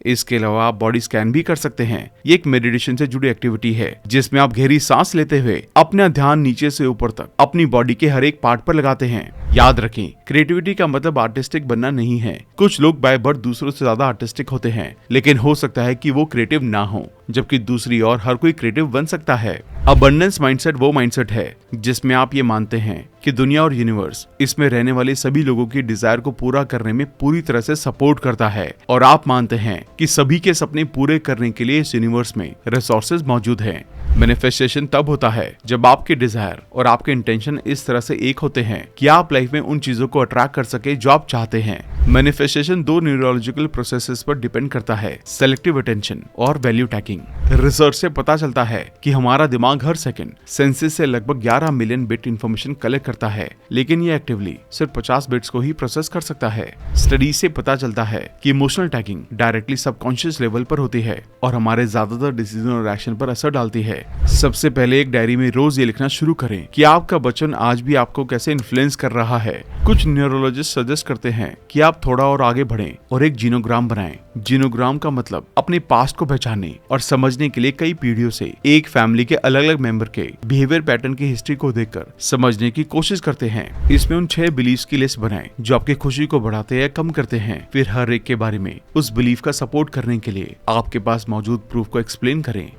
इसके अलावा आप बॉडी स्कैन भी कर सकते हैं। ये एक मेडिटेशन से जुड़ी एक्टिविटी है जिसमें आप गहरी सांस लेते हुए अपना ध्यान नीचे से ऊपर तक अपनी बॉडी के हर एक पार्ट पर लगाते हैं। याद रखें, क्रिएटिविटी का मतलब आर्टिस्टिक बनना नहीं है। कुछ लोग बाय बर्थ दूसरों से ज्यादा आर्टिस्टिक होते हैं, लेकिन हो सकता है कि वो क्रिएटिव ना हो, जबकि दूसरी ओर हर कोई क्रिएटिव बन सकता है। अबंडेंस माइंडसेट वो माइंडसेट है जिसमें आप ये मानते हैं कि दुनिया और यूनिवर्स इसमें रहने वाले सभी लोगों की डिजायर को पूरा करने में पूरी तरह से सपोर्ट करता है, और आप मानते हैं कि सभी के सपने पूरे करने के लिए इस यूनिवर्स में रिसोर्सेज मौजूद हैं। मैनिफेस्टेशन तब होता है जब आपके डिजायर और आपके इंटेंशन इस तरह से एक होते हैं कि आप लाइफ में उन चीजों को अट्रैक्ट कर सके जो आप चाहते हैं। मैनिफेस्टेशन दो न्यूरोलॉजिकल प्रोसेसेस पर डिपेंड करता है, सेलेक्टिव अटेंशन और वैल्यू टैगिंग। रिसर्च से पता चलता है कि हमारा दिमाग हर सेकंड सेंसेस से लगभग 11 मिलियन बिट इंफॉर्मेशन कलेक्ट करता है, लेकिन ये एक्टिवली सिर्फ 50 बिट्स को ही प्रोसेस कर सकता है। स्टडी से पता चलता है कि emotional tagging directly subconscious level पर होती है और हमारे ज्यादातर डिसीजन और एक्शन पर असर डालती है। सबसे पहले एक डायरी में रोज ये लिखना शुरू करें कि आपका बचपन आज भी आपको कैसे इन्फ्लुएंस कर रहा है। कुछ न्यूरोलॉजिस्ट सजेस्ट करते हैं कि आप थोड़ा और आगे बढ़ें और एक जीनोग्राम बनाएं। जीनोग्राम का मतलब अपने पास्ट को पहचानने और समझने के लिए कई पीढ़ियों से एक फैमिली के अलग अलग मेंबर के बिहेवियर पैटर्न की हिस्ट्री को देखकर समझने की कोशिश करते हैं। इसमें उन 6 बिलीफ्स की लिस्ट बनाएं जो आपकी खुशी को बढ़ाते या कम करते हैं। फिर हर एक के बारे में उस बिलीफ का सपोर्ट करने के लिए आपके पास मौजूद प्रूफ को एक्सप्लेन करें।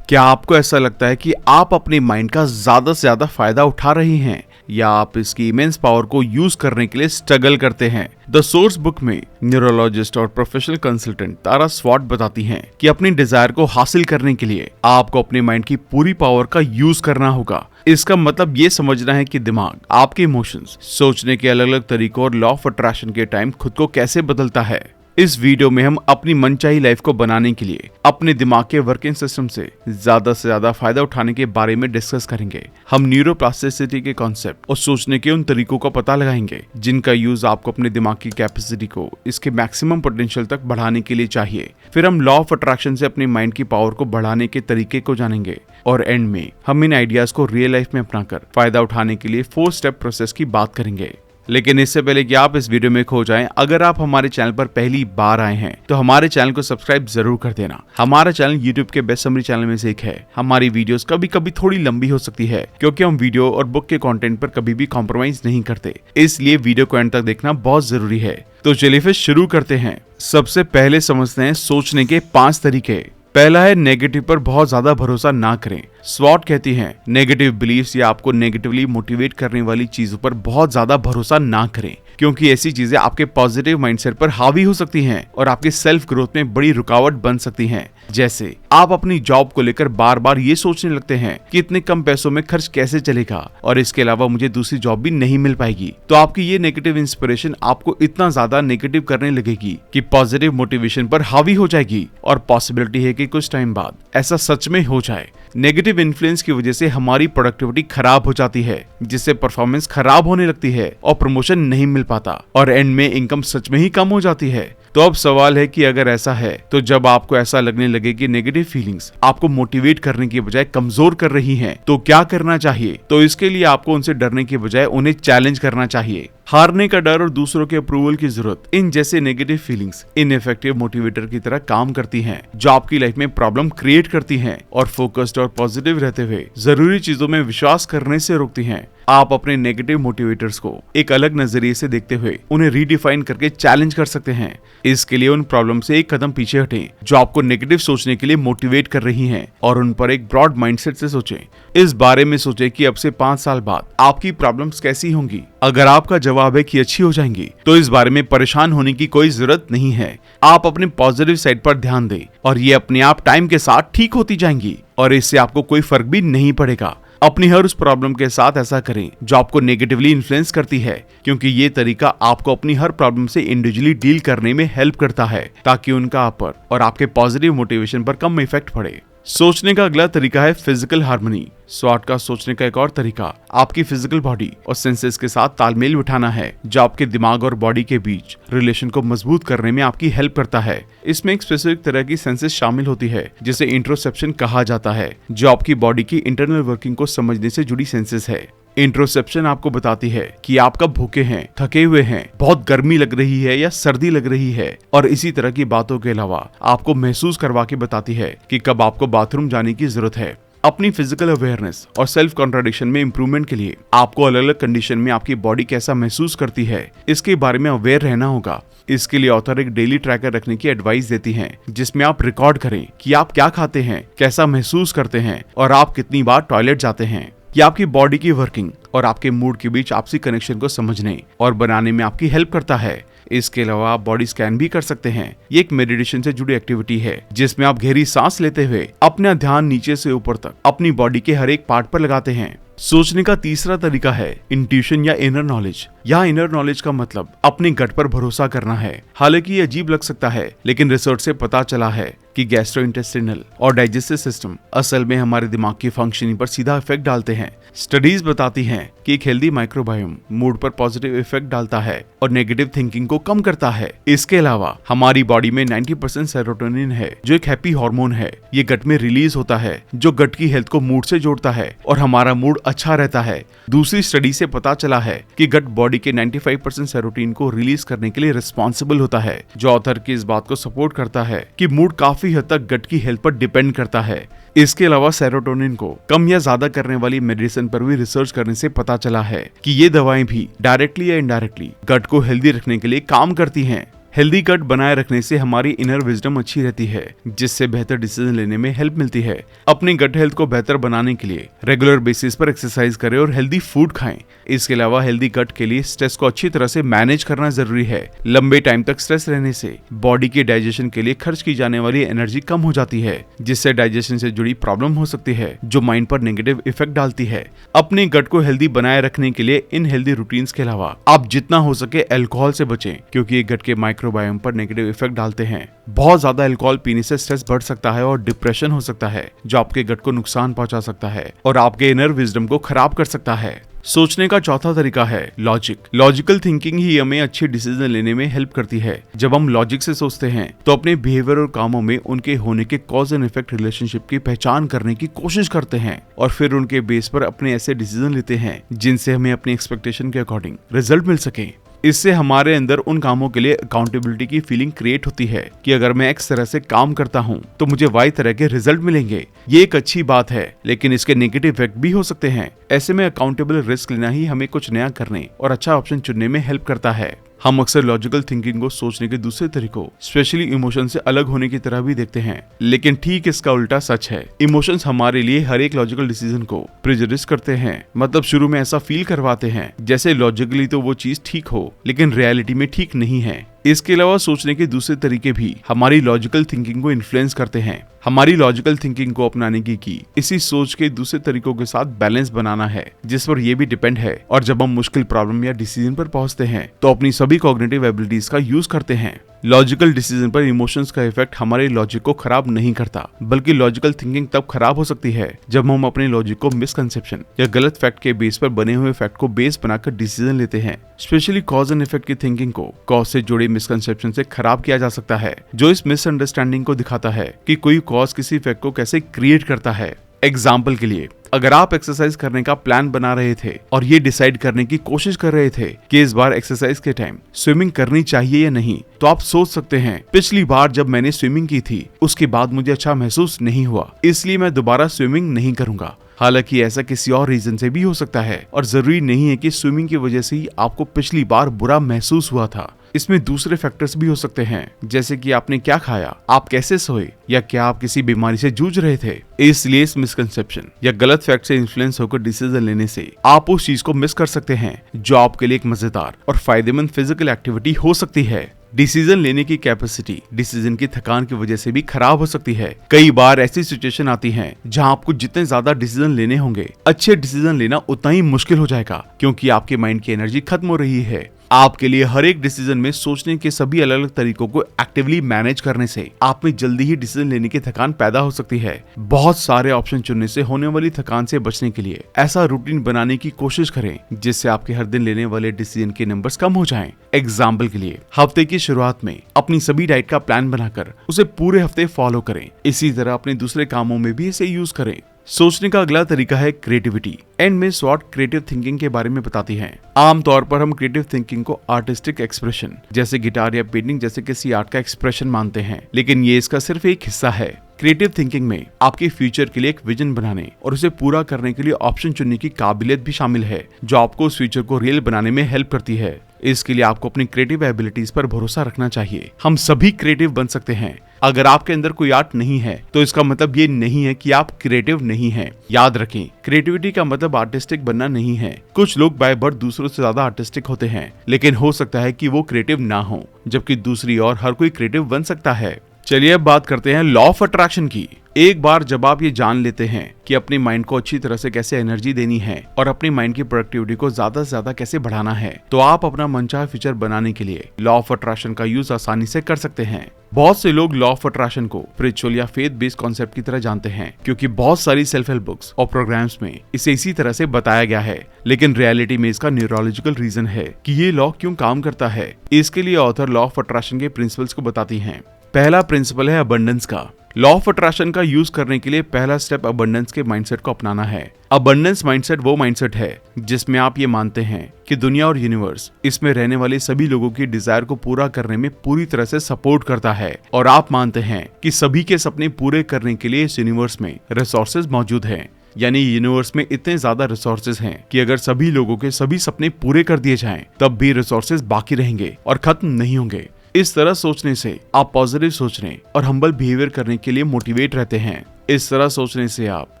क्या आपको ऐसा लगता है कि आप अपने माइंड का ज्यादा से ज्यादा फायदा उठा रही हैं, या आप इसकी इमेंस पावर को यूज करने के लिए स्ट्रगल करते हैं? द सोर्स बुक में न्यूरोलॉजिस्ट और प्रोफेशनल कंसल्टेंट तारा स्वॉट बताती हैं कि अपनी डिजायर को हासिल करने के लिए आपको अपने माइंड की पूरी पावर का यूज करना होगा। इसका मतलब ये समझना है कि दिमाग आपके इमोशंस, सोचने के अलग अलग तरीकों और लॉ ऑफ अट्रैक्शन के टाइम खुद को कैसे बदलता है। इस वीडियो में हम अपनी मनचाही लाइफ को बनाने के लिए अपने दिमाग के वर्किंग सिस्टम से ज्यादा फायदा उठाने के बारे में डिस्कस करेंगे। हम न्यूरोप्लास्टिसिटी के कॉन्सेप्ट और सोचने के उन तरीकों का पता लगाएंगे जिनका यूज आपको अपने दिमाग की कैपेसिटी को इसके मैक्सिमम पोटेंशियल तक बढ़ाने के लिए चाहिए। फिर हम लॉ ऑफ अट्रैक्शन से अपने माइंड की पावर को बढ़ाने के तरीके को जानेंगे, और एंड में हम इन आइडियाज को रियल लाइफ में अपनाकर फायदा उठाने के लिए 4 स्टेप प्रोसेस की बात करेंगे। लेकिन इससे पहले कि आप इस वीडियो में खो जाएं, अगर आप हमारे चैनल पर पहली बार आए हैं तो हमारे चैनल को सब्सक्राइब जरूर कर देना। हमारा चैनल YouTube के बेस्ट समरी चैनल में से एक है। हमारी वीडियोस कभी कभी थोड़ी लंबी हो सकती है क्योंकि हम वीडियो और बुक के कंटेंट पर कभी भी कॉम्प्रोमाइज नहीं करते, इसलिए वीडियो को एंड तक देखना बहुत जरूरी है। तो चलिए फिर शुरू करते हैं। सबसे पहले समझते हैं सोचने के 5 तरीके। पहला है नेगेटिव पर बहुत ज्यादा भरोसा ना करें। स्वॉट कहती हैं नेगेटिव बिलीफ्स या आपको नेगेटिवली मोटिवेट करने वाली चीजों पर बहुत ज्यादा भरोसा ना करें, क्योंकि ऐसी चीजें आपके पॉजिटिव माइंडसेट पर हावी हो सकती हैं और आपके सेल्फ ग्रोथ में बड़ी रुकावट बन सकती हैं। जैसे आप अपनी जॉब को लेकर बार बार ये सोचने लगते हैं कि इतने कम पैसों में खर्च कैसे चलेगा और इसके अलावा मुझे दूसरी जॉब भी नहीं मिल पाएगी। तो आपकी ये नेगेटिव इंस्पिरेशन आपको इतना ज्यादा नेगेटिव करने लगेगी कि पॉजिटिव मोटिवेशन पर हावी हो जाएगी, और पॉसिबिलिटी है कि कुछ टाइम बाद ऐसा सच में हो जाए। नेगेटिव इन्फ्लुएंस की वजह से हमारी प्रोडक्टिविटी खराब हो जाती है, जिससे परफॉर्मेंस खराब होने लगती है और प्रमोशन नहीं मिल पाता, और एंड में इनकम सच में ही कम हो जाती है। तो अब सवाल है कि अगर ऐसा है तो जब आपको ऐसा लगने लगे कि नेगेटिव फीलिंग्स आपको मोटिवेट करने की बजाय कमजोर कर रही हैं, तो क्या करना चाहिए? तो इसके लिए आपको उनसे डरने की बजाय उन्हें चैलेंज करना चाहिए। हारने का डर और दूसरों के अप्रूवल की जरूरत, इन जैसे नेगेटिव फीलिंग्स इनइफेक्टिव मोटिवेटर की तरह काम करती हैं, जो आपकी लाइफ में प्रॉब्लम क्रिएट करती हैं और फोकस्ड और पॉजिटिव रहते हुए जरूरी चीजों में विश्वास करने से रोकती हैं। आप अपने नेगेटिव मोटिवेटर्स को एक अलग नजरिए से देखते हुए उन्हें रीडिफाइन करके चैलेंज कर सकते हैं। इसके लिए उन प्रॉब्लम से एक कदम पीछे हटें जो आपको नेगेटिव सोचने के लिए मोटिवेट कर रही हैं, और उन पर एक ब्रॉड माइंडसेट से सोचें। इस बारे में सोचें कि अब से 5 साल बाद आपकी प्रॉब्लम्स कैसी होंगी। अगर आपका जवाब है कि अच्छी हो जाएंगी, तो इस बारे में परेशान होने की कोई जरूरत नहीं है। आप अपने पॉजिटिव साइड पर ध्यान दें और ये अपने आप टाइम के साथ ठीक होती जाएंगी, और इससे आपको कोई फर्क भी नहीं पड़ेगा। अपनी हर उस प्रॉब्लम के साथ ऐसा करें जो आपको नेगेटिवली इन्फ्लुएंस करती है, क्योंकि ये तरीका आपको अपनी हर प्रॉब्लम से इंडिविजुअली डील करने में हेल्प करता है, ताकि उनका आप पर और आपके पॉजिटिव मोटिवेशन पर कम इफेक्ट पड़े। सोचने का अगला तरीका है फिजिकल हार्मनी। स्वॉट का सोचने का एक और तरीका आपकी फिजिकल बॉडी और सेंसेस के साथ तालमेल बिठाना है, जो आपके दिमाग और बॉडी के बीच रिलेशन को मजबूत करने में आपकी हेल्प करता है। इसमें एक स्पेसिफिक तरह की सेंसेस शामिल होती है जिसे इंट्रोसेप्शन कहा जाता है, जो आपकी बॉडी की इंटरनल वर्किंग को समझने से जुड़ी सेंसेस है। इंट्रोसेप्शन आपको बताती है कि आप कब भूखे हैं, थके हुए हैं, बहुत गर्मी लग रही है या सर्दी लग रही है, और इसी तरह की बातों के अलावा आपको महसूस करवा के बताती है कि कब आपको बाथरूम जाने की जरूरत है। अपनी फिजिकल अवेयरनेस और सेल्फ कॉन्ट्राडिक्शन में इंप्रूवमेंट के लिए आपको अलग अलग कंडीशन में आपकी बॉडी कैसा महसूस करती है इसके बारे में अवेयर रहना होगा। इसके लिए ऑथर एक डेली ट्रैकर रखने की एडवाइस देती हैं, जिसमें आप रिकॉर्ड करें कि आप क्या खाते हैं, कैसा महसूस करते हैं और आप कितनी बार टॉयलेट जाते हैं। ये आपकी बॉडी की वर्किंग और आपके मूड के बीच आपसी कनेक्शन को समझने और बनाने में आपकी हेल्प करता है। इसके अलावा आप बॉडी स्कैन भी कर सकते हैं। ये एक मेडिटेशन से जुड़ी एक्टिविटी है, जिसमें आप गहरी सांस लेते हुए अपना ध्यान नीचे से ऊपर तक अपनी बॉडी के हर एक पार्ट पर लगाते हैं। सोचने का तीसरा तरीका है इंट्यूशन या इनर नॉलेज। यहाँ इनर नॉलेज का मतलब अपने गट पर भरोसा करना है। हालांकि ये अजीब लग सकता है, लेकिन रिसर्च से पता चला है कि गैस्ट्रोइंटेस्टाइनल और डाइजेस्टिव सिस्टम असल में हमारे दिमाग की फंक्शनिंग पर सीधा इफेक्ट डालते हैं। स्टडीज बताती हैं कि एक हेल्दी माइक्रोबायोम मूड पर पॉजिटिव इफेक्ट डालता है और नेगेटिव थिंकिंग को कम करता है। इसके अलावा हमारी बॉडी में 90% सेरोटोनिन है, जो एक हैप्पी हार्मोन है। ये गट में रिलीज होता है, जो गट की हेल्थ को मूड से जोड़ता है और हमारा मूड अच्छा रहता है। दूसरी स्टडी से पता चला है कि गट बॉडी के 95% सेरोटोनिन को रिलीज करने के लिए रिस्पॉन्सिबल होता है, जो ऑथर की इस बात को सपोर्ट करता है कि मूड काफी हद तक गट की हेल्थ पर डिपेंड करता है। इसके अलावा सेरोटोनिन को कम या ज्यादा करने वाली मेडिसिन पर भी रिसर्च करने से पता चला है कि ये दवाएं भी डायरेक्टली या इनडायरेक्टली गट को हेल्दी रखने के लिए काम करती हैं। हेल्दी गट बनाए रखने से हमारी इनर विजडम अच्छी रहती है, जिससे बेहतर डिसीजन लेने में हेल्प मिलती है। अपनी गट हेल्थ को बेहतर बनाने के लिए रेगुलर बेसिस पर एक्सरसाइज करें और हेल्दी फूड खाएं। इसके अलावा हेल्दी गट के लिए स्ट्रेस को अच्छी तरह से मैनेज करना जरूरी है। लंबे टाइम तक स्ट्रेस रहने से बॉडी के डाइजेशन के लिए खर्च की जाने वाली एनर्जी कम हो जाती है, जिससे डाइजेशन से जुड़ी प्रॉब्लम हो सकती है, जो माइंड पर नेगेटिव इफेक्ट डालती है। अपने गट को हेल्दी बनाए रखने के लिए इन हेल्दी रूटीन्स के अलावा आप जितना हो सके अल्कोहल से बचें, क्योंकि ये गट के माइक्रोबायोम पर नेगेटिव इफेक्ट डालते हैं। बहुत ज्यादा अल्कोहल पीने से स्ट्रेस बढ़ सकता है और डिप्रेशन हो सकता है, जो आपके गट को नुकसान पहुंचा सकता है और आपके इनर विजडम को खराब कर सकता है। सोचने का चौथा तरीका है लॉजिक। लॉजिकल थिंकिंग ही हमें अच्छे डिसीजन लेने में हेल्प करती है। जब हम लॉजिक से सोचते हैं तो अपने बिहेवियर और कामों में उनके होने के कॉज एंड इफेक्ट रिलेशनशिप की पहचान करने की कोशिश करते हैं और फिर उनके बेस पर अपने ऐसे डिसीजन लेते हैं जिनसे हमें अपनी एक्सपेक्टेशन के अकॉर्डिंग रिजल्ट मिल सके। इससे हमारे अंदर उन कामों के लिए अकाउंटेबिलिटी की फीलिंग क्रिएट होती है कि अगर मैं एक्स तरह से काम करता हूं तो मुझे वाई तरह के रिजल्ट मिलेंगे। ये एक अच्छी बात है, लेकिन इसके नेगेटिव इफेक्ट भी हो सकते हैं। ऐसे में अकाउंटेबल रिस्क लेना ही हमें कुछ नया करने और अच्छा ऑप्शन चुनने में हेल्प करता है। हम अक्सर लॉजिकल थिंकिंग को सोचने के दूसरे तरीकों, स्पेशली इमोशन से अलग होने की तरह भी देखते हैं, लेकिन ठीक इसका उल्टा सच है। इमोशंस हमारे लिए हर एक लॉजिकल डिसीजन को प्रेजुडिस करते हैं, मतलब शुरू में ऐसा फील करवाते हैं जैसे लॉजिकली तो वो चीज ठीक हो, लेकिन रियलिटी में ठीक नहीं है। इसके अलावा सोचने के दूसरे तरीके भी हमारी लॉजिकल थिंकिंग को इन्फ्लुएंस करते हैं। हमारी लॉजिकल थिंकिंग को अपनाने की इसी सोच के दूसरे तरीकों के साथ बैलेंस बनाना है, जिस पर यह भी डिपेंड है। और जब हम मुश्किल प्रॉब्लम या डिसीजन पर पहुंचते हैं तो अपनी सभी कॉग्निटिव एबिलिटीज का यूज करते हैं। लॉजिकल डिसीजन पर इमोशंस का इफेक्ट हमारे लॉजिक को खराब नहीं करता, बल्कि लॉजिकल थिंकिंग तब खराब हो सकती है जब हम अपने लॉजिक को मिसकंसेप्शन या गलत फैक्ट के बेस पर बने हुए फैक्ट को बेस बनाकर डिसीजन लेते हैं। स्पेशली कॉज एंड इफेक्ट की थिंकिंग को कॉज से जुड़े मिसकंसेप्शन से खराब किया जा सकता है, जो इस मिसअंडरस्टैंडिंग को दिखाता है कि कोई कॉज किसी इफेक्ट को कैसे क्रिएट करता है। एग्जाम्पल के लिए, अगर आप एक्सरसाइज करने का प्लान बना रहे थे और ये डिसाइड करने की कोशिश कर रहे थे कि इस बार एक्सरसाइज के टाइम स्विमिंग करनी चाहिए या नहीं, तो आप सोच सकते हैं पिछली बार जब मैंने स्विमिंग की थी उसके बाद मुझे अच्छा महसूस नहीं हुआ, इसलिए मैं दोबारा स्विमिंग नहीं करूंगा। हालांकि ऐसा किसी और रीजन से भी हो सकता है और जरूरी नहीं है कि स्विमिंग की वजह से ही आपको पिछली बार बुरा महसूस हुआ था। इसमें दूसरे फैक्टर्स भी हो सकते हैं, जैसे कि आपने क्या खाया, आप कैसे सोए, या क्या आप किसी बीमारी से जूझ रहे थे। इसलिए इस मिसकंसेप्शन या गलत फैक्ट से इन्फ्लुएंस होकर डिसीजन लेने से आप उस चीज को मिस कर सकते हैं जो आपके लिए एक मजेदार और फायदेमंद फिजिकल एक्टिविटी हो सकती है। डिसीजन लेने की कैपेसिटी डिसीजन की थकान की वजह से भी खराब हो सकती है। कई बार ऐसी सिचुएशन आती है जहां आपको जितने ज्यादा डिसीजन लेने होंगे, अच्छे डिसीजन लेना उतना ही मुश्किल हो जाएगा, क्योंकि आपके माइंड की एनर्जी खत्म हो रही है। आपके लिए हर एक डिसीजन में सोचने के सभी अलग अलग तरीकों को एक्टिवली मैनेज करने से आप में जल्दी ही डिसीजन लेने की थकान पैदा हो सकती है। बहुत सारे ऑप्शन चुनने से होने वाली थकान से बचने के लिए ऐसा रूटीन बनाने की कोशिश करें जिससे आपके हर दिन लेने वाले डिसीजन के नंबर्स कम हो जाएं। एग्जाम्पल के लिए, हफ्ते की शुरुआत में अपनी सभी डाइट का प्लान बनाकर उसे पूरे हफ्ते फॉलो करें। इसी तरह अपने दूसरे कामों में भी इसे यूज करें। सोचने का अगला तरीका है क्रिएटिविटी। एंड में स्वॉट क्रिएटिव थिंकिंग के बारे में बताती हैं। आमतौर पर हम क्रिएटिव थिंकिंग को आर्टिस्टिक एक्सप्रेशन जैसे गिटार या पेंटिंग जैसे किसी आर्ट का एक्सप्रेशन मानते हैं, लेकिन ये इसका सिर्फ एक हिस्सा है। क्रिएटिव थिंकिंग में आपके फ्यूचर के लिए एक विजन बनाने और उसे पूरा करने के लिए ऑप्शन चुनने की काबिलियत भी शामिल है, जो आपको उस फ्यूचर को रियल बनाने में हेल्प करती है। इसके लिए आपको अपनी क्रिएटिव एबिलिटीज पर भरोसा रखना चाहिए। हम सभी क्रिएटिव बन सकते हैं। अगर आपके अंदर कोई आर्ट नहीं है तो इसका मतलब ये नहीं है कि आप क्रिएटिव नहीं हैं। याद रखें, क्रिएटिविटी का मतलब आर्टिस्टिक बनना नहीं है। कुछ लोग बाय बर्थ दूसरों से ज्यादा आर्टिस्टिक होते हैं, लेकिन हो सकता है कि वो क्रिएटिव ना हो, जबकि दूसरी ओर हर कोई क्रिएटिव बन सकता है। चलिए अब बात करते हैं लॉ ऑफ अट्रैक्शन की। एक बार जब आप ये जान लेते हैं कि अपने माइंड को अच्छी तरह से कैसे एनर्जी देनी है और अपने माइंड की प्रोडक्टिविटी को ज्यादा से ज्यादा कैसे बढ़ाना है, तो आप अपना मनचाहा फ्यूचर बनाने के लिए लॉ ऑफ अट्रैक्शन का यूज आसानी से कर सकते हैं। बहुत से लोग लॉ ऑफ अट्रैक्शन को स्पिरिचुअल या फेथ बेस्ड कॉन्सेप्ट की तरह जानते हैं, क्योंकि बहुत सारी सेल्फ हेल्प बुक्स और प्रोग्राम्स में इसे इसी तरह से बताया गया है। लेकिन रियलिटी में इसका न्यूरोलॉजिकल रीजन है कि ये लॉ क्यों काम करता है। इसके लिए ऑथर लॉ ऑफ अट्रैक्शन के प्रिंसिपल्स को बताती हैं। पहला प्रिंसिपल है अबंडेंस का। लॉ ऑफ अट्रैक्शन का यूज करने के लिए पहला स्टेप अबंडेंस के माइंडसेट को अपनाना है। अबंडेंस माइंडसेट वो माइंडसेट है जिसमें आप ये मानते हैं कि दुनिया और यूनिवर्स इसमें रहने वाले सभी लोगों की डिजायर को पूरा करने में पूरी तरह से सपोर्ट करता है, और आप मानते हैं कि सभी के सपने पूरे करने के लिए इस यूनिवर्स में रिसोर्सेज मौजूद हैं। यानी यूनिवर्स में इतने ज्यादा रिसोर्सेज हैं कि अगर सभी लोगों के सभी सपने पूरे कर दिए जाएं, तब भी रिसोर्सेज बाकी रहेंगे और खत्म नहीं होंगे। इस तरह सोचने से आप पॉजिटिव सोचने और हम्बल बिहेवियर करने के लिए मोटिवेट रहते हैं। इस तरह सोचने से आप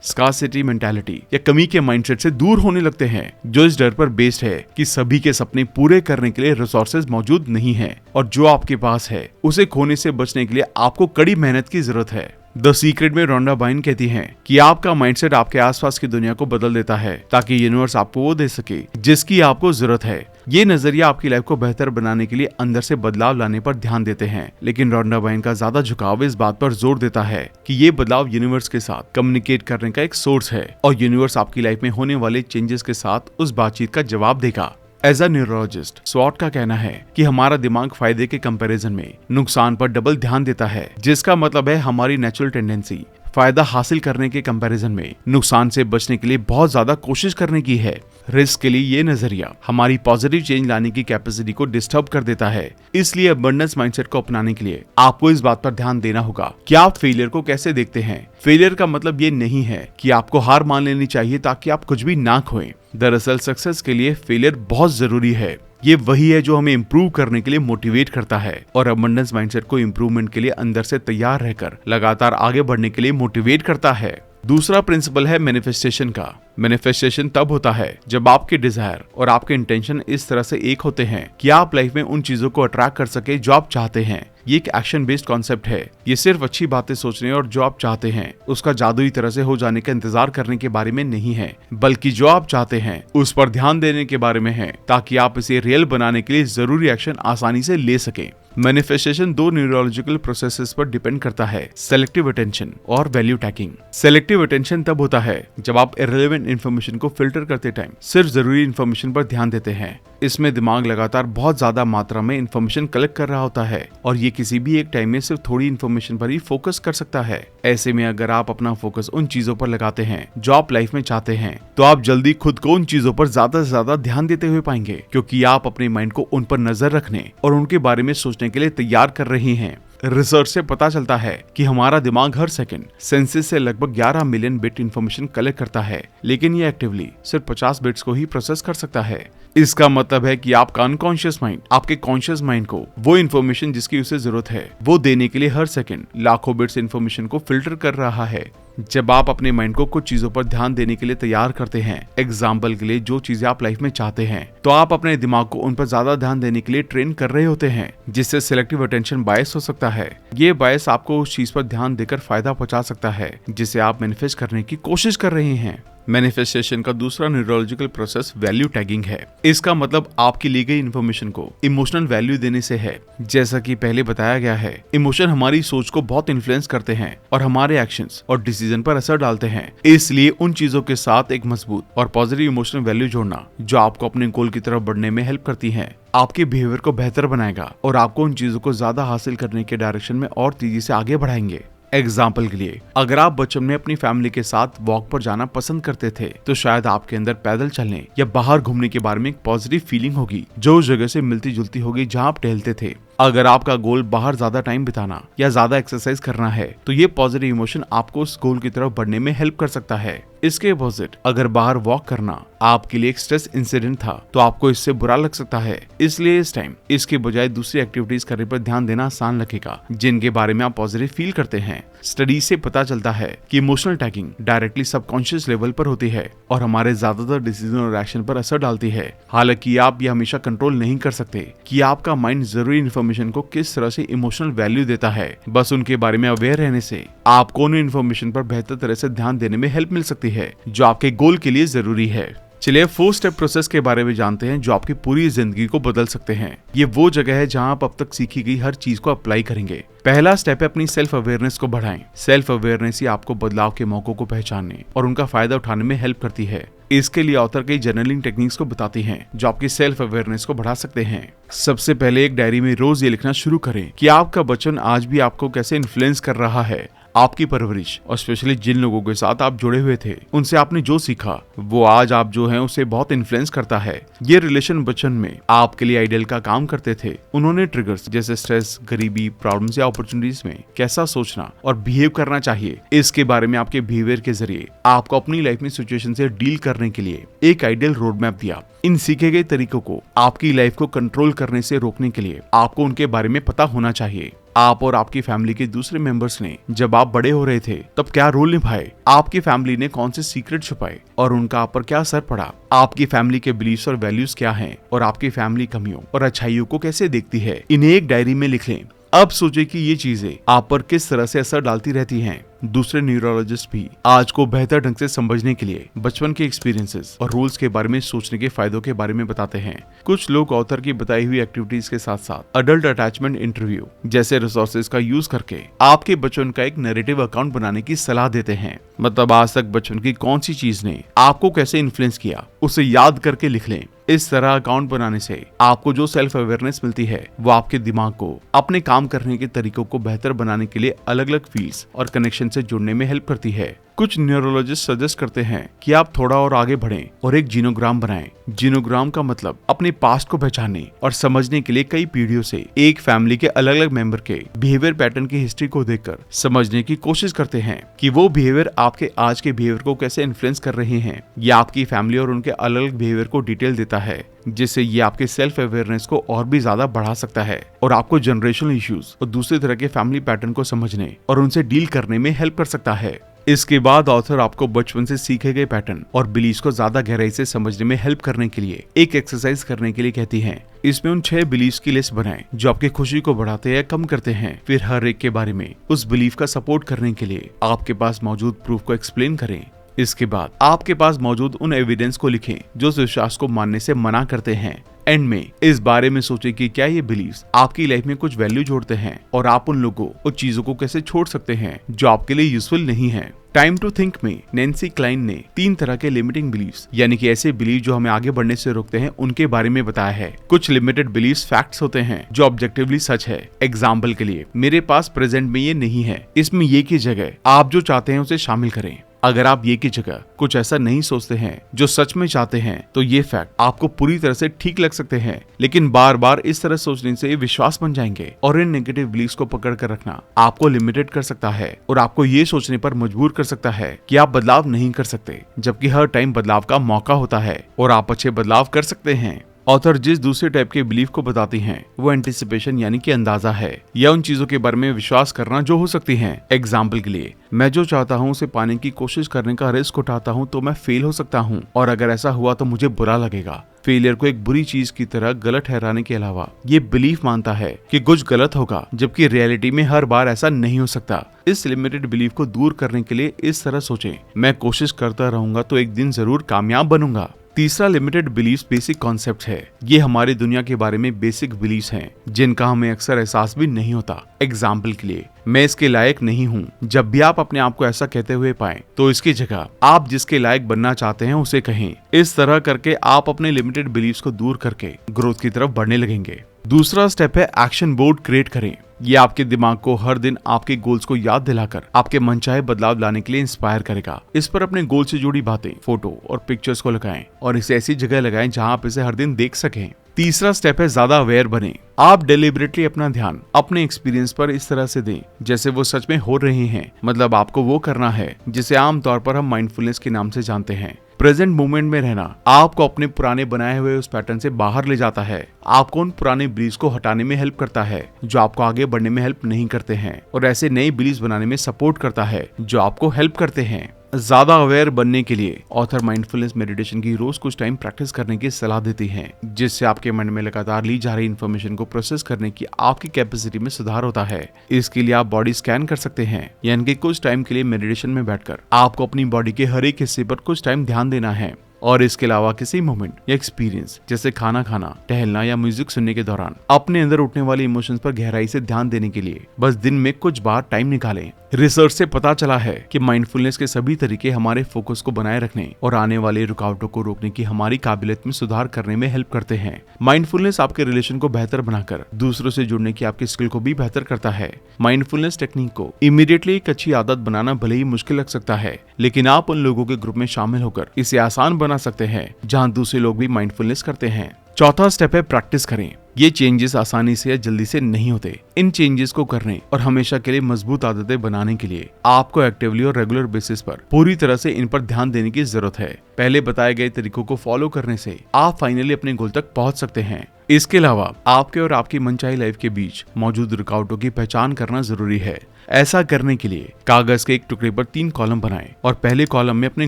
स्कार्सिटी मेंटालिटी या कमी के माइंडसेट से दूर होने लगते हैं, जो इस डर पर बेस्ड है कि सभी के सपने पूरे करने के लिए रिसोर्सेज मौजूद नहीं है, और जो आपके पास है उसे खोने से बचने के लिए आपको कड़ी मेहनत की जरूरत है। द सीक्रेट में रोंडा बाइन कहती हैं कि आपका माइंडसेट आपके आसपास की दुनिया को बदल देता है, ताकि यूनिवर्स आपको वो दे सके जिसकी आपको जरूरत है। ये नजरिया आपकी लाइफ को बेहतर बनाने के लिए अंदर से बदलाव लाने पर ध्यान देते हैं, लेकिन रोंडा बाइन का ज्यादा झुकाव इस बात पर जोर देता है कि ये बदलाव यूनिवर्स के साथ कम्युनिकेट करने का एक सोर्स है, और यूनिवर्स आपकी लाइफ में होने वाले चेंजेस के साथ उस बातचीत का जवाब देगा। एज अ न्यूरोलॉजिस्ट, स्वॉट का कहना है कि हमारा दिमाग फायदे के कंपैरिजन में नुकसान पर डबल ध्यान देता है, जिसका मतलब है हमारी नेचुरल टेंडेंसी फायदा हासिल करने के कंपैरिजन में नुकसान से बचने के लिए बहुत ज्यादा कोशिश करने की है। रिस्क के लिए ये नजरिया हमारी पॉजिटिव चेंज लाने की कैपेसिटी को डिस्टर्ब कर देता है। इसलिए अबंडेंस माइंडसेट को अपनाने के लिए आपको इस बात पर ध्यान देना होगा कि आप फेलियर को कैसे देखते हैं। फेलियर का मतलब ये नहीं है कि आपको हार मान लेनी चाहिए ताकि आप कुछ भी ना खोएं। दरअसल सक्सेस के लिए फेलियर बहुत जरूरी है। ये वही है जो हमें इम्प्रूव करने के लिए मोटिवेट करता है, और अबंडेंस माइंडसेट को इम्प्रूवमेंट के लिए अंदर से तैयार रहकर लगातार आगे बढ़ने के लिए मोटिवेट करता है। दूसरा प्रिंसिपल है मैनिफेस्टेशन का। मैनिफेस्टेशन तब होता है जब आपके डिजायर और आपके इंटेंशन इस तरह से एक होते हैं कि आप लाइफ में उन चीजों को अट्रैक्ट कर सके जो आप चाहते हैं। ये एक एक्शन बेस्ड कॉन्सेप्ट है। ये सिर्फ अच्छी बातें सोचने और जो आप चाहते हैं उसका जादुई तरह से हो जाने का इंतजार करने के बारे में नहीं है, बल्कि जो आप चाहते हैं उस पर ध्यान देने के बारे में है, ताकि आप इसे रियल बनाने के लिए जरूरी एक्शन आसानी से ले सके। मैनिफेस्टेशन दो न्यूरोलॉजिकल प्रोसेसेस पर डिपेंड करता है, सेलेक्टिव अटेंशन और वैल्यू टैगिंग। सेलेक्टिव अटेंशन तब होता है जब आप इररिलेवेंट इन्फॉर्मेशन को फिल्टर करते टाइम सिर्फ जरूरी इन्फॉर्मेशन पर ध्यान देते हैं। इसमें दिमाग लगातार बहुत ज्यादा मात्रा में इन्फॉर्मेशन कलेक्ट कर रहा होता है, और ये किसी भी एक टाइम में सिर्फ थोड़ी इन्फॉर्मेशन पर ही फोकस कर सकता है। ऐसे में अगर आप अपना फोकस उन चीजों पर लगाते हैं जो आप लाइफ में चाहते हैं, तो आप जल्दी खुद को उन चीजों पर ज्यादा से ज्यादा ध्यान देते हुए पाएंगे, क्योंकि आप अपने माइंड को उन पर नजर रखने और उनके बारे में सोचने के लिए तैयार कर रही हैं। रिसर्च से पता चलता है कि हमारा दिमाग हर सेकंड सेंसेस से लगभग 11 मिलियन बिट इंफॉर्मेशन कलेक्ट करता है, लेकिन ये एक्टिवली सिर्फ 50 बिट्स को ही प्रोसेस कर सकता है। इसका मतलब है कि आपका अनकॉन्शियस माइंड आपके कॉन्शियस माइंड को वो इन्फॉर्मेशन जिसकी उसे जरूरत है वो देने के लिए हर सेकंड लाखों बिट्स इन्फॉर्मेशन को फिल्टर कर रहा है। जब आप अपने माइंड को कुछ चीजों पर ध्यान देने के लिए तैयार करते हैं, एग्जाम्पल के लिए जो चीजें आप लाइफ में चाहते हैं, तो आप अपने दिमाग को उन पर ज्यादा ध्यान देने के लिए ट्रेन कर रहे होते हैं, जिससे सिलेक्टिव अटेंशन बायस हो सकता है। ये बायस आपको उस चीज पर ध्यान देकर फायदा पहुंचा सकता है जिसे आप मैनिफेस्ट करने की कोशिश कर रहे हैं। मैनिफेस्टेशन का दूसरा न्यूरोलॉजिकल प्रोसेस वैल्यू टैगिंग है। इसका मतलब आपकी ली गई इन्फॉर्मेशन को इमोशनल वैल्यू देने से है। जैसा कि पहले बताया गया है, इमोशन हमारी सोच को बहुत इन्फ्लुएंस करते हैं और हमारे एक्शंस और डिसीजन पर असर डालते हैं। इसलिए उन चीजों के साथ एक मजबूत और पॉजिटिव इमोशनल वैल्यू जोड़ना जो आपको अपने गोल की तरफ बढ़ने में हेल्प करती है, आपके बिहेवियर को बेहतर बनाएगा और आपको उन चीजों को ज्यादा हासिल करने के डायरेक्शन में और तेजी से आगे बढ़ाएंगे। एग्जाम्पल के लिए, अगर आप बचपन में अपनी फैमिली के साथ वॉक पर जाना पसंद करते थे तो शायद आपके अंदर पैदल चलने या बाहर घूमने के बारे में एक पॉजिटिव फीलिंग होगी जो उस जगह से मिलती जुलती होगी जहाँ आप टहलते थे। अगर आपका गोल बाहर ज्यादा टाइम बिताना या ज्यादा एक्सरसाइज करना है तो ये पॉजिटिव इमोशन आपको उस गोल की तरफ बढ़ने में हेल्प कर सकता है। इसके अपोजिट, अगर बाहर वॉक करना आपके लिए एक स्ट्रेस इंसिडेंट था तो आपको इससे बुरा लग सकता है। इसलिए इस टाइम इसके बजाय दूसरी एक्टिविटीज करने पर ध्यान देना आसान लगेगा जिनके बारे में आप पॉजिटिव फील करते हैं। स्टडी से पता चलता है कि emotional tagging directly subconscious level पर होती है और हमारे ज्यादातर डिसीजन और एक्शन पर असर डालती है। हालांकि आप ये हमेशा कंट्रोल नहीं कर सकते कि आपका माइंड जरूरी इन्फॉर्मेशन को किस तरह से इमोशनल वैल्यू देता है। बस उनके बारे में अवेयर रहने से आपको उन इन्फॉर्मेशन पर बेहतर तरह से ध्यान देने में हेल्प मिल सकती है जो आपके गोल के लिए जरूरी है। चलिए 4 स्टेप प्रोसेस के बारे में जानते हैं जो आपकी पूरी जिंदगी को बदल सकते हैं। ये वो जगह है जहां आप अब तक सीखी गई हर चीज को अप्लाई करेंगे। पहला स्टेप है अपनी सेल्फ अवेयरनेस को बढ़ाएं। सेल्फ अवेयरनेस ही आपको बदलाव के मौकों को पहचानने और उनका फायदा उठाने में हेल्प करती है। इसके लिए ऑथर कई जर्नलिंग टेक्निक्स को बताती हैं जो आपकी सेल्फ अवेयरनेस को बढ़ा सकते हैं। सबसे पहले एक डायरी में रोज ये लिखना शुरू करें कि आपका बचपन आज भी आपको कैसे इन्फ्लुएंस कर रहा है। आपकी परवरिश और स्पेशली जिन लोगों के साथ आप जुड़े हुए थे उनसे आपने जो सीखा वो आज आप जो हैं उसे बहुत इन्फ्लुएंस करता है। ये रिलेशन बचपन में आपके लिए आइडियल का काम करते थे। उन्होंने ट्रिगर्स जैसे स्ट्रेस, गरीबी, प्रॉब्लम्स या अपॉर्चुनिटीज में कैसा सोचना और बिहेव करना चाहिए इसके बारे में आपके बिहेवियर के जरिए आपको अपनी लाइफ में सिचुएशन से डील करने के लिए एक आइडियल रोड मैप दिया। इन सीखे गए तरीकों को आपकी लाइफ को कंट्रोल करने से रोकने के लिए आपको उनके बारे में पता होना चाहिए। आप और आपकी फैमिली के दूसरे मेंबर्स ने जब आप बड़े हो रहे थे तब क्या रोल निभाए, आपकी फैमिली ने कौन से सीक्रेट छुपाए और उनका आप पर क्या असर पड़ा, आपकी फैमिली के बिलीफ्स और वैल्यूज क्या हैं और आपकी फैमिली कमियों और अच्छाइयों को कैसे देखती है, इन्हें एक डायरी में लिख लें। अब सोचे कि ये चीजें आप पर किस तरह से असर डालती रहती हैं। दूसरे न्यूरोलॉजिस्ट भी आज को बेहतर ढंग से समझने के लिए बचपन के एक्सपीरियंसेस और रूल्स के बारे में सोचने के फायदों के बारे में बताते हैं। कुछ लोग ऑथर की बताई हुई एक्टिविटीज के साथ साथ अडल्ट अटैचमेंट इंटरव्यू जैसे रिसोर्सेज का यूज करके आपके बचपन का एक नैरेटिव अकाउंट बनाने की सलाह देते हैं। मतलब आज तक बचपन की कौन सी चीज ने आपको कैसे इन्फ्लुएंस किया उसे याद करके लिख लें। इस तरह अकाउंट बनाने से आपको जो सेल्फ अवेयरनेस मिलती है वो आपके दिमाग को अपने काम करने के तरीकों को बेहतर बनाने के लिए अलग अलग फील्ड्स और कनेक्शन से जुड़ने में हेल्प करती है। कुछ न्यूरोलॉजिस्ट सजेस्ट करते हैं कि आप थोड़ा और आगे बढ़ें और एक जीनोग्राम बनाएं। जीनोग्राम का मतलब अपने पास्ट को पहचानने और समझने के लिए कई पीढ़ियों से एक फैमिली के अलग अलग मेंबर के बिहेवियर पैटर्न की हिस्ट्री को देखकर समझने की कोशिश करते हैं कि वो बिहेवियर आपके आज के बिहेवियर को कैसे इन्फ्लुएंस कर रहे हैं। या आपकी फैमिली और उनके अलग अलग बिहेवियर को डिटेल देता है जिससे ये आपके सेल्फ अवेयरनेस को और भी ज्यादा बढ़ा सकता है और आपको जनरेशनल इश्यूज और दूसरे तरह के फैमिली पैटर्न को समझने और उनसे डील करने में हेल्प कर सकता है। इसके बाद ऑथर आपको बचपन से सीखे गए पैटर्न और बिलीव्स को ज्यादा गहराई से समझने में हेल्प करने के लिए एक एक्सरसाइज करने के लिए कहती हैं। इसमें उन 6 बिलीव्स की लिस्ट बनाएं जो आपकी खुशी को बढ़ाते या कम करते हैं। फिर हर एक के बारे में उस बिलीफ का सपोर्ट करने के लिए आपके पास मौजूद प्रूफ को एक्सप्लेन करें। इसके बाद आपके पास मौजूद उन एविडेंस को लिखें जो उस विश्वास को मानने से मना करते हैं। एंड में इस बारे में सोचें कि क्या ये बिलीव्स आपकी लाइफ में कुछ वैल्यू जोड़ते हैं और आप उन लोगों और चीजों को कैसे छोड़ सकते हैं जो आपके लिए यूजफुल नहीं है। टाइम टू थिंक में नैन्सी क्लाइन ने 3 तरह के लिमिटिंग बिलीव्स यानी कि ऐसे बिलीव जो हमें आगे बढ़ने से रोकते हैं उनके बारे में बताया है। कुछ लिमिटेड बिलीव्स फैक्ट्स होते हैं जो ऑब्जेक्टिवली सच है। एग्जाम्पल के लिए, मेरे पास प्रेजेंट में ये नहीं है, इसमें ये की जगह आप जो चाहते हैं उसे शामिल करें। अगर आप ये की जगह कुछ ऐसा नहीं सोचते हैं जो सच में चाहते हैं तो ये फैक्ट आपको पूरी तरह से ठीक लग सकते हैं, लेकिन बार बार इस तरह सोचने से ये विश्वास बन जाएंगे और इन नेगेटिव बिलीव्स को पकड़ कर रखना आपको लिमिटेड कर सकता है और आपको ये सोचने पर मजबूर कर सकता है कि आप बदलाव नहीं कर सकते, जबकि हर टाइम बदलाव का मौका होता है और आप अच्छे बदलाव कर सकते हैं। ऑथर जिस दूसरे टाइप के बिलीफ को बताती हैं वो एंटिसिपेशन यानी कि अंदाजा है या उन चीजों के बारे में विश्वास करना जो हो सकती हैं। एग्जाम्पल के लिए, मैं जो चाहता हूँ उसे पाने की कोशिश करने का रिस्क उठाता हूँ तो मैं फेल हो सकता हूँ और अगर ऐसा हुआ तो मुझे बुरा लगेगा। फेलियर को एक बुरी चीज की तरह गलत ठहराने के अलावा ये बिलीफ मानता है कि कुछ गलत होगा, जबकि रियलिटी में हर बार ऐसा नहीं हो सकता। इस लिमिटेड बिलीफ को दूर करने के लिए इस तरह सोचें, मैं कोशिश करता रहूंगा तो एक दिन जरूर कामयाब बनूंगा। तीसरा लिमिटेड बिलीव्स बेसिक कॉन्सेप्ट है। ये हमारी दुनिया के बारे में बेसिक बिलीव्स हैं जिनका हमें अक्सर एहसास भी नहीं होता। एग्जाम्पल के लिए, मैं इसके लायक नहीं हूँ। जब भी आप अपने आप को ऐसा कहते हुए पाएं तो इसकी जगह आप जिसके लायक बनना चाहते हैं उसे कहें। इस तरह करके आप अपने लिमिटेड बिलीव्स को दूर करके ग्रोथ की तरफ बढ़ने लगेंगे। दूसरा स्टेप है एक्शन बोर्ड क्रिएट करें। ये आपके दिमाग को हर दिन आपके गोल्स को याद दिलाकर आपके मनचाहे बदलाव लाने के लिए इंस्पायर करेगा। इस पर अपने गोल से जुड़ी बातें, फोटो और पिक्चर्स को लगाएं और इसे ऐसी जगह लगाएं जहां आप इसे हर दिन देख सकें। तीसरा स्टेप है ज्यादा अवेयर बने। आप डेलिबरेटली अपना ध्यान अपने एक्सपीरियंस पर इस तरह से दें जैसे वो सच में हो रहे हैं। मतलब आपको वो करना है जिसे आमतौर पर हम माइंडफुलनेस के नाम से जानते हैं। प्रेजेंट मोमेंट में रहना आपको अपने पुराने बनाए हुए उस पैटर्न से बाहर ले जाता है। आपको उन पुराने बिलीव्स को हटाने में हेल्प करता है जो आपको आगे बढ़ने में हेल्प नहीं करते हैं, और ऐसे नए बिलीव्स बनाने में सपोर्ट करता है जो आपको हेल्प करते हैं। ज्यादा अवेयर बनने के लिए ऑथर माइंडफुलनेस मेडिटेशन की रोज कुछ टाइम प्रैक्टिस करने की सलाह देती हैं, जिससे आपके मन में लगातार ली जा रही इन्फॉर्मेशन को प्रोसेस करने की आपकी कैपेसिटी में सुधार होता है। इसके लिए आप बॉडी स्कैन कर सकते हैं, यानी कि कुछ टाइम के लिए मेडिटेशन में बैठकर आपको अपनी बॉडी के हर एक हिस्से पर कुछ टाइम ध्यान देना है। और इसके अलावा किसी मोमेंट या एक्सपीरियंस जैसे खाना खाना, टहलना या म्यूजिक सुनने के दौरान अपने अंदर उठने वाले इमोशंस पर गहराई से ध्यान देने के लिए बस दिन में कुछ बार टाइम निकालें। रिसर्च से पता चला है कि माइंडफुलनेस के सभी तरीके हमारे फोकस को बनाए रखने और आने वाले रुकावटों को रोकने की हमारी काबिलियत में सुधार करने में हेल्प करते हैं। माइंडफुलनेस आपके रिलेशन को बेहतर बनाकर दूसरों से जुड़ने की आपकी स्किल को भी बेहतर करता है। माइंडफुलनेस टेक्निक को इमीडिएटली एक अच्छी आदत बनाना भले ही मुश्किल लग सकता है, लेकिन आप उन लोगों के ग्रुप में शामिल होकर इसे आसान बना सकते हैं जहां दूसरे लोग भी माइंडफुलनेस करते हैं। चौथा स्टेप है प्रैक्टिस करें। ये चेंजेस आसानी से या जल्दी से नहीं होते। इन चेंजेस को करने और हमेशा के लिए मजबूत आदतें बनाने के लिए आपको एक्टिवली और रेगुलर बेसिस पर पूरी तरह से इन पर ध्यान देने की जरूरत है। पहले बताए गए तरीकों को फॉलो करने से आप फाइनली अपने गोल तक पहुंच सकते हैं। इसके अलावा आपके और आपकी मनचाही लाइफ के बीच मौजूद रुकावटों की पहचान करना जरूरी है। ऐसा करने के लिए कागज के एक टुकड़े पर 3 कॉलम बनाएं और पहले कॉलम में अपने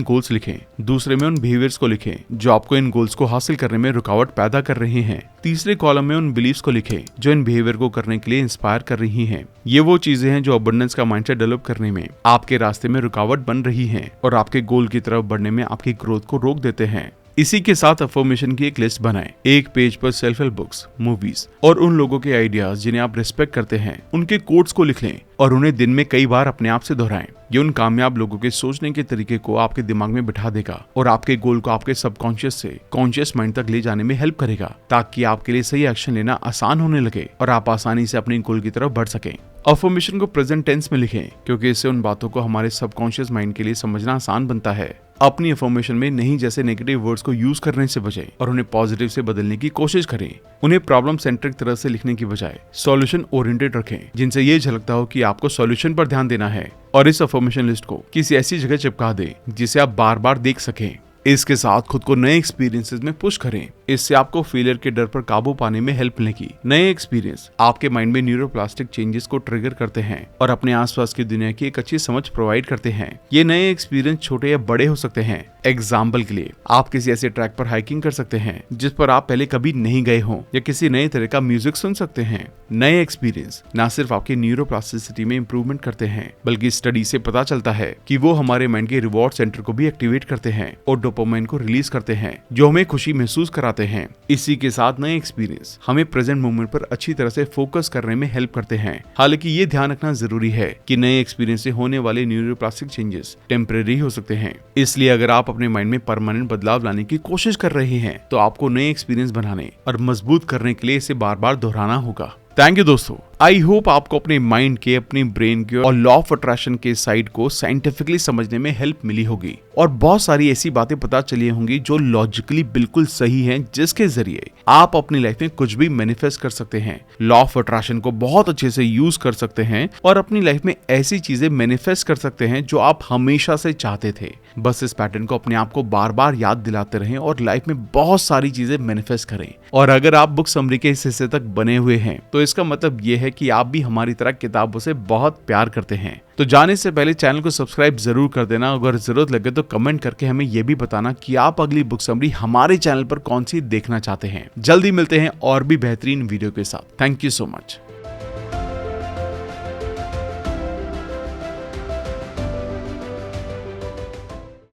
गोल्स लिखें, दूसरे में उन बिहेवियर्स को लिखें जो आपको इन गोल्स को हासिल करने में रुकावट पैदा कर रहे हैं, तीसरे कॉलम में उन बिलीव्स को लिखें जो इन बिहेवियर को करने के लिए इंस्पायर कर रही हैं। ये वो चीजें हैं जो अबंडेंस का माइंडसेट डेवलप करने में आपके रास्ते में रुकावट बन रही हैं और आपके गोल की तरफ बढ़ने में आपकी ग्रोथ को रोक देते हैं। इसी के साथ अफर्मेशन की एक लिस्ट बनाएं। एक पेज पर सेल्फ हेल्प बुक्स, मूवीज और उन लोगों के आइडियाज जिन्हें आप रिस्पेक्ट करते हैं उनके कोट्स को लिख लें और उन्हें दिन में कई बार अपने आप से दोहराएं। ये उन कामयाब लोगों के सोचने के तरीके को आपके दिमाग में बिठा देगा और आपके गोल को आपके सबकॉन्शियस से कॉन्शियस माइंड तक ले जाने में हेल्प करेगा, ताकि आपके लिए सही एक्शन लेना आसान होने लगे और आप आसानी से अपने गोल की तरफ बढ़ सकें। अफर्मेशन को प्रेजेंट टेंस में लिखें, क्योंकि इससे उन बातों को हमारे सबकॉन्शियस माइंड के लिए समझना आसान बनता है। अपनी अफर्मेशन में नहीं जैसे नेगेटिव वर्ड्स को यूज करने से बचें और उन्हें पॉजिटिव से बदलने की कोशिश करें। उन्हें प्रॉब्लम सेंट्रिक तरह से लिखने की बजाय सॉल्यूशन ओरिएंटेड रखें, जिनसे ये झलकता हो कि आपको सॉल्यूशन पर ध्यान देना है, और इस अफर्मेशन लिस्ट को किसी ऐसी जगह चिपका दें जिसे आप बार बार देख सकें। इसके साथ खुद को नए एक्सपीरियंसेस में पुश करें। इससे आपको फेलियर के डर पर काबू पाने में हेल्प मिलेगी। नए एक्सपीरियंस आपके माइंड में न्यूरोप्लास्टिक चेंजेस को ट्रिगर करते हैं और अपने आसपास की दुनिया की एक अच्छी समझ प्रोवाइड करते हैं। ये नए एक्सपीरियंस छोटे या बड़े हो सकते हैं। एग्जाम्पल के लिए आप किसी ऐसे ट्रैक पर हाइकिंग कर सकते हैं जिस पर आप पहले कभी नहीं गए हो, या किसी नए तरह का म्यूजिक सुन सकते हैं। नए एक्सपीरियंस न सिर्फ आपकी न्यूरोप्लास्टिसिटी में इंप्रूवमेंट करते हैं, बल्कि स्टडी से पता चलता है कि वो हमारे माइंड के रिवॉर्ड सेंटर को भी एक्टिवेट करते हैं और डोपामाइन को रिलीज करते हैं, जो हमें खुशी महसूस कराते हैं। इसी के साथ नए एक्सपीरियंस हमें प्रेजेंट मोमेंट पर अच्छी तरह से फोकस करने में हेल्प करते हैं। हालांकि ये ध्यान रखना जरूरी है कि नए एक्सपीरियंस से होने वाले न्यूरोप्लास्टिक चेंजेस टेम्परेरी हो सकते हैं। इसलिए अगर आप अपने माइंड में परमानेंट बदलाव लाने की कोशिश कर रहे हैं तो आपको नए एक्सपीरियंस बनाने और मजबूत करने के लिए इसे बार बार दोहराना होगा। थैंक यू दोस्तों। आई होप आपको अपने माइंड के, अपनी ब्रेन के और लॉ ऑफ अट्रैक्शन के साइड को साइंटिफिकली समझने में हेल्प मिली होगी और बहुत सारी ऐसी बातें पता चली होंगी जो लॉजिकली बिल्कुल सही हैं, जिसके जरिए आप अपनी लाइफ में कुछ भी मैनिफेस्ट कर सकते हैं। लॉ ऑफ अट्रैक्शन को बहुत अच्छे से यूज कर सकते हैं और अपनी लाइफ में ऐसी चीजें मैनिफेस्ट कर सकते हैं जो आप हमेशा से चाहते थे। बस इस पैटर्न को अपने आप को बार बार याद दिलाते रहें और लाइफ में बहुत सारी चीजें मैनिफेस्ट करें। और अगर आप बुक समरी के इस हिस्से तक बने हुए हैं तो इसका मतलब ये है कि आप भी हमारी तरह किताबों से बहुत प्यार करते हैं। तो जाने से पहले चैनल को सब्सक्राइब जरूर कर देना। अगर जरूरत लगे तो कमेंट करके हमें यह भी बताना कि आप अगली बुक समरी हमारे चैनल पर कौन सी देखना चाहते हैं। जल्दी मिलते हैं और भी बेहतरीन वीडियो के साथ। Thank you so much.